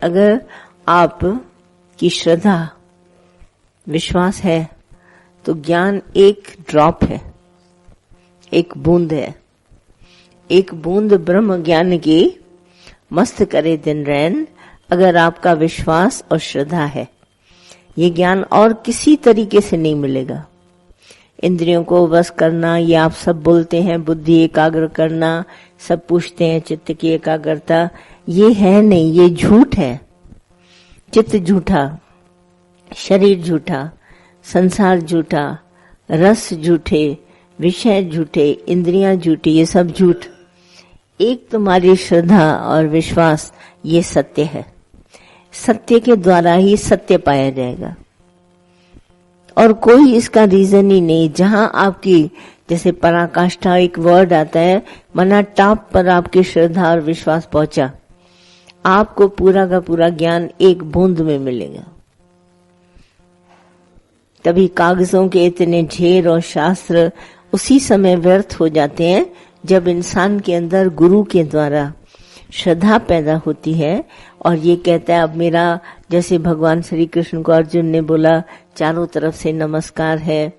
अगर आप की श्रद्धा विश्वास है तो ज्ञान एक ड्रॉप है, एक बूंद है। एक बूंद ब्रह्म ज्ञान की मस्त करे दिन रैन। अगर आपका विश्वास और श्रद्धा है, ये ज्ञान और किसी तरीके से नहीं मिलेगा। इंद्रियों को वश करना, ये आप सब बोलते हैं, बुद्धि एकाग्र करना, सब पूछते हैं चित्त की एकाग्रता, ये है नहीं, ये झूठ है। चित्त झूठा, शरीर झूठा, संसार झूठा, रस झूठे, विषय झूठे, इंद्रियां झूठी, ये सब झूठ। एक तुम्हारी श्रद्धा और विश्वास, ये सत्य है। सत्य के द्वारा ही सत्य पाया जाएगा और कोई इसका रीजन ही नहीं। जहां आपकी जैसे पराकाष्ठा एक वर्ड आता है, मना टॉप पर आपकी श्रद्धा और विश्वास पहुंचा, आपको पूरा का पूरा ज्ञान एक बूंद में मिलेगा। तभी कागजों के इतने ढेर और शास्त्र उसी समय व्यर्थ हो जाते हैं जब इंसान के अंदर गुरु के द्वारा श्रद्धा पैदा होती है और ये कहता है अब मेरा, जैसे भगवान श्री कृष्ण को अर्जुन ने बोला चारों तरफ से नमस्कार है,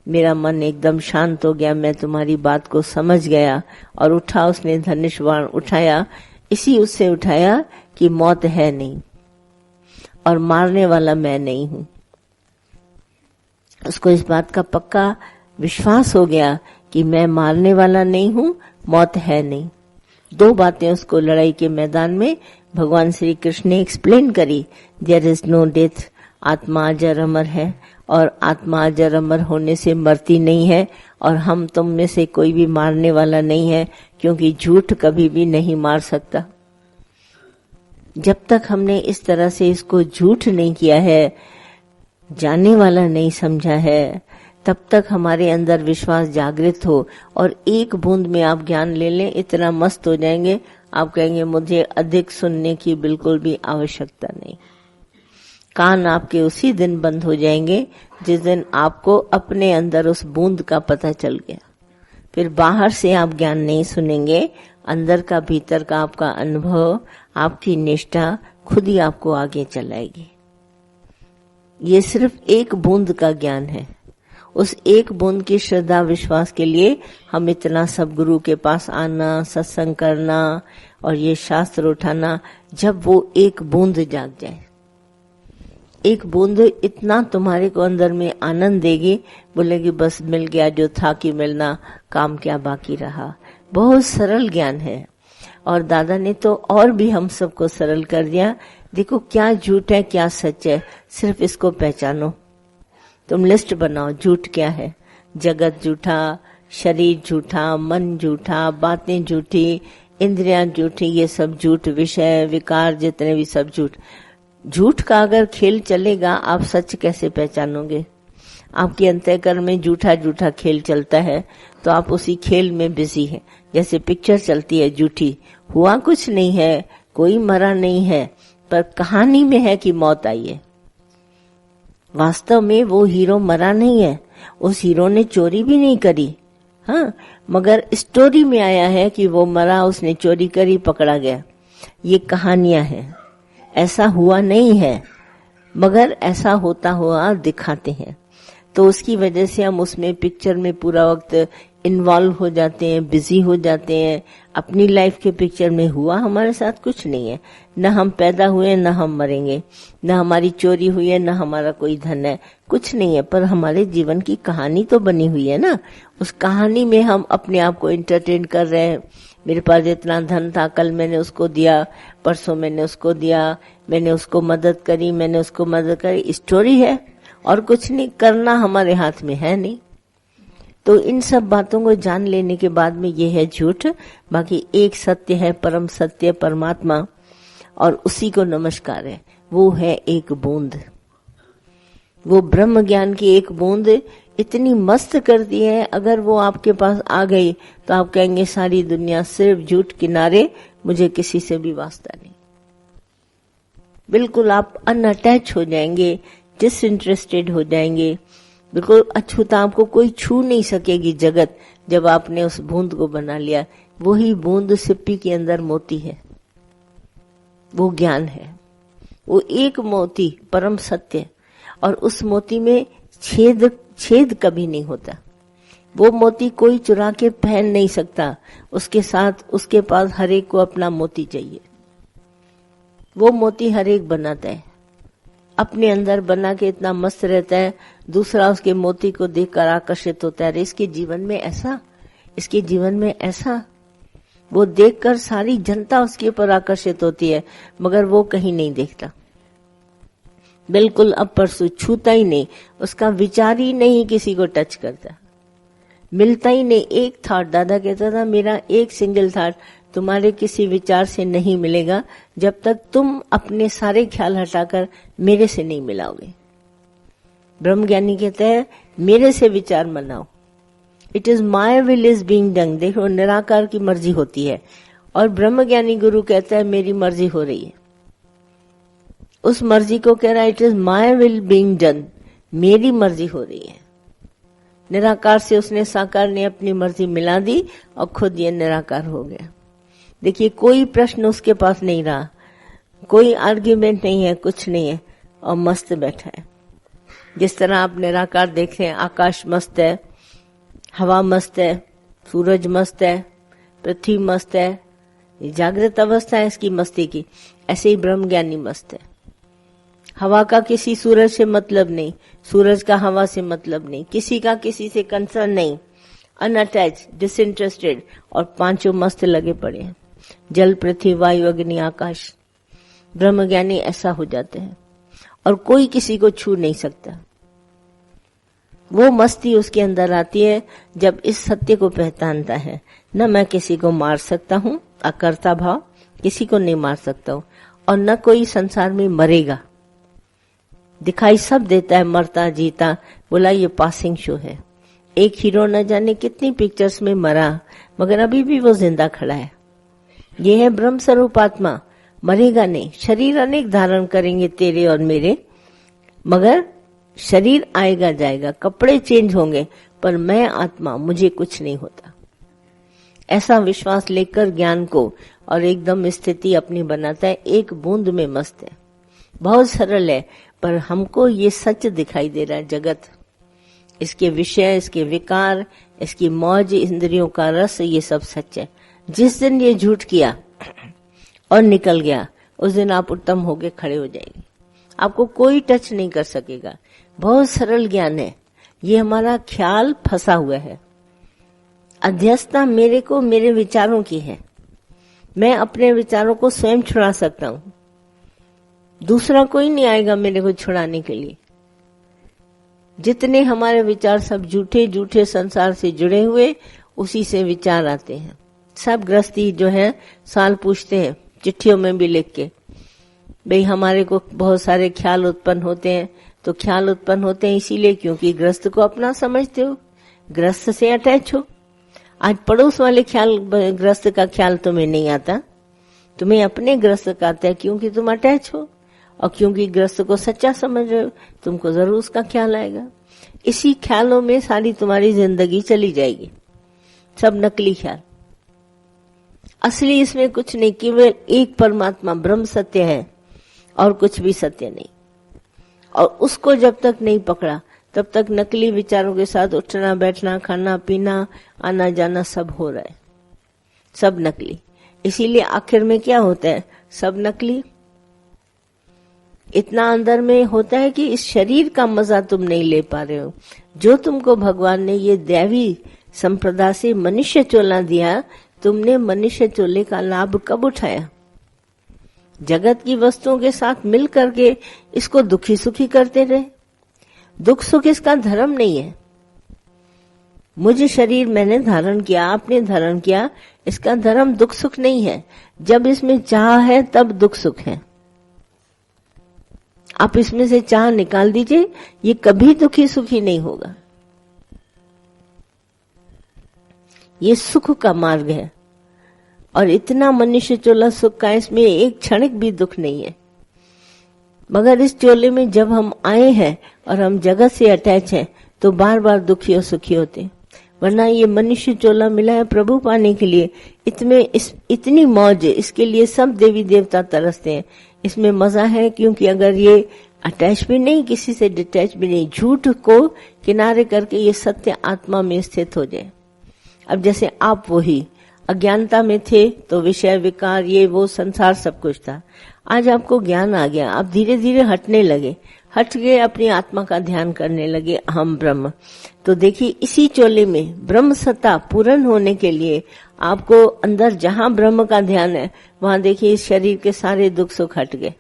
मेरा मन एकदम शांत हो गया, मैं तुम्हारी बात को समझ गया, और उठा, उसने धनुष बाण उठाया। इसी उससे उठाया कि मौत है नहीं और मारने वाला मैं नहीं हूं। उसको इस बात का पक्का विश्वास हो गया कि मैं मारने वाला नहीं हूं, मौत है नहीं। दो बातें उसको लड़ाई के मैदान में भगवान श्री कृष्ण ने एक्सप्लेन करी। देयर इज नो डेथ, आत्मा अजर अमर है और आत्मा अजर अमर होने से मरती नहीं है, और हम तुम में से कोई भी मारने वाला नहीं है, क्योंकि झूठ कभी भी नहीं मार सकता। जब तक हमने इस तरह से इसको झूठ नहीं किया है, जाने वाला नहीं समझा है, तब तक हमारे अंदर विश्वास जागृत हो और एक बूंद में आप ज्ञान ले लें, इतना मस्त हो जाएंगे, आप कहेंगे मुझे अधिक सुनने की बिल्कुल भी आवश्यकता नहीं। कान आपके उसी दिन बंद हो जाएंगे जिस दिन आपको अपने अंदर उस बूंद का पता चल गया। फिर बाहर से आप ज्ञान नहीं सुनेंगे, अंदर का भीतर का आपका अनुभव, आपकी निष्ठा खुद ही आपको आगे चलाएगी। ये सिर्फ एक बूंद का ज्ञान है। उस एक बूंद की श्रद्धा विश्वास के लिए हम इतना सब गुरु के पास आना, सत्संग करना और ये शास्त्र उठाना, जब वो एक बूंद जाग जाए। एक बूंद इतना तुम्हारे को अंदर में आनंद देगी, बोलेगी बस मिल गया जो था कि मिलना, काम क्या बाकी रहा। बहुत सरल ज्ञान है और दादा ने तो और भी हम सबको सरल कर दिया। देखो क्या झूठ है क्या सच है, सिर्फ इसको पहचानो। तुम लिस्ट बनाओ, झूठ क्या है। जगत झूठा, शरीर झूठा, मन झूठा, बातें झूठी, इंद्रियां झूठी, ये सब झूठ, विषय विकार जितने भी सब झूठ। झूठ का अगर खेल चलेगा, आप सच कैसे पहचानोगे? आपके अंतःकरण में झूठा झूठा खेल चलता है तो आप उसी खेल में बिजी हैं। जैसे पिक्चर चलती है झूठी, हुआ कुछ नहीं है, कोई मरा नहीं है, पर कहानी में है कि मौत आई है। वास्तव में वो हीरो मरा नहीं है, उस हीरो ने चोरी भी नहीं करी, हाँ, मगर स्टोरी में आया है कि वो मरा, उसने चोरी करी, पकड़ा गया। ये कहानियां हैं, ऐसा हुआ नहीं है, मगर ऐसा होता हुआ दिखाते हैं। तो उसकी वजह से हम उसमें पिक्चर में पूरा वक्त इन्वॉल्व हो जाते हैं, बिजी हो जाते हैं। अपनी लाइफ के पिक्चर में हुआ हमारे साथ कुछ नहीं है, न हम पैदा हुए न हम मरेंगे, न हमारी चोरी हुई है न हमारा कोई धन है, कुछ नहीं है, पर हमारे जीवन की कहानी तो बनी हुई है ना। उस कहानी में हम अपने आप को एंटरटेन कर रहे हैं। मेरे पास इतना धन था, कल मैंने उसको दिया, परसों मैंने उसको दिया, मैंने उसको मदद करी, मैंने उसको मदद करी, स्टोरी है और कुछ नहीं, करना हमारे हाथ में है नहीं। तो इन सब बातों को जान लेने के बाद में ये है झूठ। बाकी एक सत्य है, परम सत्य परमात्मा, और उसी को नमस्कार है। वो है एक बूंद, वो ब्रह्म ज्ञान की एक बूंद इतनी मस्त करती है। अगर वो आपके पास आ गई तो आप कहेंगे सारी दुनिया सिर्फ झूठ किनारे, मुझे किसी से भी वास्ता नहीं। बिल्कुल आप अनअटैच हो जाएंगे, डिसइंटरेस्टेड हो जाएंगे, बिल्कुल अछूता, आपको कोई छू नहीं सकेगी जगत। जब आपने उस बूंद को बना लिया, वही बूंद सिप्पी के अंदर मोती है, वो ज्ञान है। वो एक मोती परम सत्य, और उस मोती में छेद कभी नहीं होता। वो मोती कोई चुरा के पहन नहीं सकता, उसके साथ उसके पास हर एक को अपना मोती चाहिए। वो मोती हर एक बनाता है, अपने अंदर बना के इतना मस्त रहता है, दूसरा उसके मोती को देखकर आकर्षित होता है। अरे इसके जीवन में ऐसा, इसके जीवन में ऐसा, वो देखकर सारी जनता उसके ऊपर आकर्षित होती है, मगर वो कहीं नहीं देखता, बिल्कुल अपरसु, छूता ही नहीं, उसका विचार ही नहीं किसी को टच करता, मिलता ही नहीं। एक थॉट, दादा कहता था, मेरा एक सिंगल थॉट तुम्हारे किसी विचार से नहीं मिलेगा जब तक तुम अपने सारे ख्याल हटाकर मेरे से नहीं मिलाओगे। ब्रह्मज्ञानी कहते हैं, मेरे से विचार मनाओ, it is my will is being done. देखो, निराकार की मर्जी होती है, और ब्रह्मज्ञानी गुरु कहता है मेरी मर्जी हो रही है। उस मर्जी को कह रहा है, it is my will being done, मेरी मर्जी हो रही है। निराकार से उसने साकार ने अपनी मर्जी मिला दी और खुद ये निराकार हो गया। देखिए, कोई प्रश्न उसके पास नहीं रहा, कोई आर्ग्यूमेंट नहीं है, कुछ नहीं है, और मस्त बैठा है। जिस तरह आप निराकार देख रहे हैं, आकाश मस्त है, हवा मस्त है, सूरज मस्त है, पृथ्वी मस्त है, ये जागृत अवस्था है इसकी मस्ती की। ऐसे ही ब्रह्मज्ञानी मस्त है। हवा का किसी सूरज से मतलब नहीं, सूरज का हवा से मतलब नहीं, किसी का किसी से कंसर्न नहीं, अनअटैच, डिसइंटरेस्टेड, और पांचों मस्त लगे पड़े हैं, जल, पृथ्वी, वायु, अग्नि, आकाश। ब्रह्मज्ञानी ऐसा हो जाते हैं, और कोई किसी को छू नहीं सकता। वो मस्ती उसके अंदर आती है जब इस सत्य को पहचानता है, न मैं किसी को मार सकता हूं, अकर्ता भाव, किसी को नहीं मार सकता हूं, और न कोई संसार में मरेगा। दिखाई सब देता है, मरता जीता, बोला ये पासिंग शो है। एक हीरो न जाने कितनी पिक्चर्स में मरा, मगर अभी भी वो जिंदा खड़ा है। ये है ब्रह्म स्वरूप आत्मा, मरेगा नहीं। शरीर अनेक धारण करेंगे तेरे और मेरे, मगर शरीर आएगा जाएगा, कपड़े चेंज होंगे, पर मैं आत्मा, मुझे कुछ नहीं होता। ऐसा विश्वास लेकर ज्ञान को और एकदम स्थिति अपनी बनाता है, एक बूंद में मस्त है। बहुत सरल है, पर हमको ये सच दिखाई दे रहा है। जगत, इसके विषय, इसके विकार, इसकी मौज, इंद्रियों का रस, ये सब सच है। जिस दिन ये झूठ किया और निकल गया, उस दिन आप उत्तम होके खड़े हो जाएंगे, आपको कोई टच नहीं कर सकेगा। बहुत सरल ज्ञान है। ये हमारा ख्याल फंसा हुआ है। अध्यस्तता मेरे को, मेरे विचारों की है। मैं अपने विचारों को स्वयं छुड़ा सकता हूं, दूसरा कोई नहीं आएगा मेरे को छुड़ाने के लिए। जितने हमारे विचार सब झूठे झूठे संसार से जुड़े हुए, उसी से विचार आते हैं। सब गृहस्थी जो है साल पूछते हैं, चिट्ठियों में भी लिख के, भाई हमारे को बहुत सारे ख्याल उत्पन्न होते हैं। तो ख्याल उत्पन्न होते हैं इसीलिए क्योंकि गृहस्थ को अपना समझते हो, गृहस्थ से अटैच हो। आज पड़ोस वाले ख्याल, गृहस्थ का ख्याल तुम्हें नहीं आता, तुम्हें अपने गृहस्थ का आता है, क्योंकि तुम अटैच हो, और क्योंकि गृहस्थ को सच्चा समझ रहे हो, तुमको जरूर उसका ख्याल आएगा। इसी ख्यालों में सारी तुम्हारी जिंदगी चली जाएगी। सब नकली ख्याल, असली इसमें कुछ नहीं, केवल एक परमात्मा ब्रह्म सत्य है और कुछ भी सत्य नहीं। और उसको जब तक नहीं पकड़ा, तब तक नकली विचारों के साथ उठना बैठना, खाना पीना, आना जाना सब हो रहा है, सब नकली। इसीलिए आखिर में क्या होता है, सब नकली। इतना अंदर में होता है कि इस शरीर का मजा तुम नहीं ले पा रहे हो। जो तुमको भगवान ने ये दैवी संप्रदा से मनुष्य चोला दिया, तुमने मनुष्य चोले का लाभ कब उठाया? जगत की वस्तुओं के साथ मिल करके इसको दुखी सुखी करते रहे। दुख सुख इसका धर्म नहीं है। मुझे शरीर मैंने धारण किया, आपने धारण किया, इसका धर्म दुख सुख नहीं है। जब इसमें चाह है तब दुख सुख है। आप इसमें से चाह निकाल दीजिए, ये कभी दुखी सुखी नहीं होगा। ये सुख का मार्ग है, और इतना मनुष्य चोला सुख का, इसमें एक क्षणिक भी दुख नहीं है। मगर इस चोले में जब हम आए हैं और हम जगत से अटैच हैं, तो बार बार दुखी और सुखी होते। वरना ये मनुष्य चोला मिला है प्रभु पाने के लिए, इतनी मौज है, इसके लिए सब देवी देवता तरसते हैं। इसमें मजा है, क्योंकि अगर ये अटैच भी नहीं, किसी से डिटैच भी नहीं, झूठ को किनारे करके ये सत्य आत्मा में स्थित हो जाए। अब जैसे आप वही अज्ञानता में थे तो विषय विकार ये वो संसार सब कुछ था, आज आपको ज्ञान आ गया, आप धीरे धीरे हटने लगे, हट गए, अपनी आत्मा का ध्यान करने लगे, हम ब्रह्म। तो देखिए इसी चोले में ब्रह्म सत्ता पूर्ण होने के लिए आपको अंदर जहां ब्रह्म का ध्यान है वहां देखिए इस शरीर के सारे दुख सुख हट गए।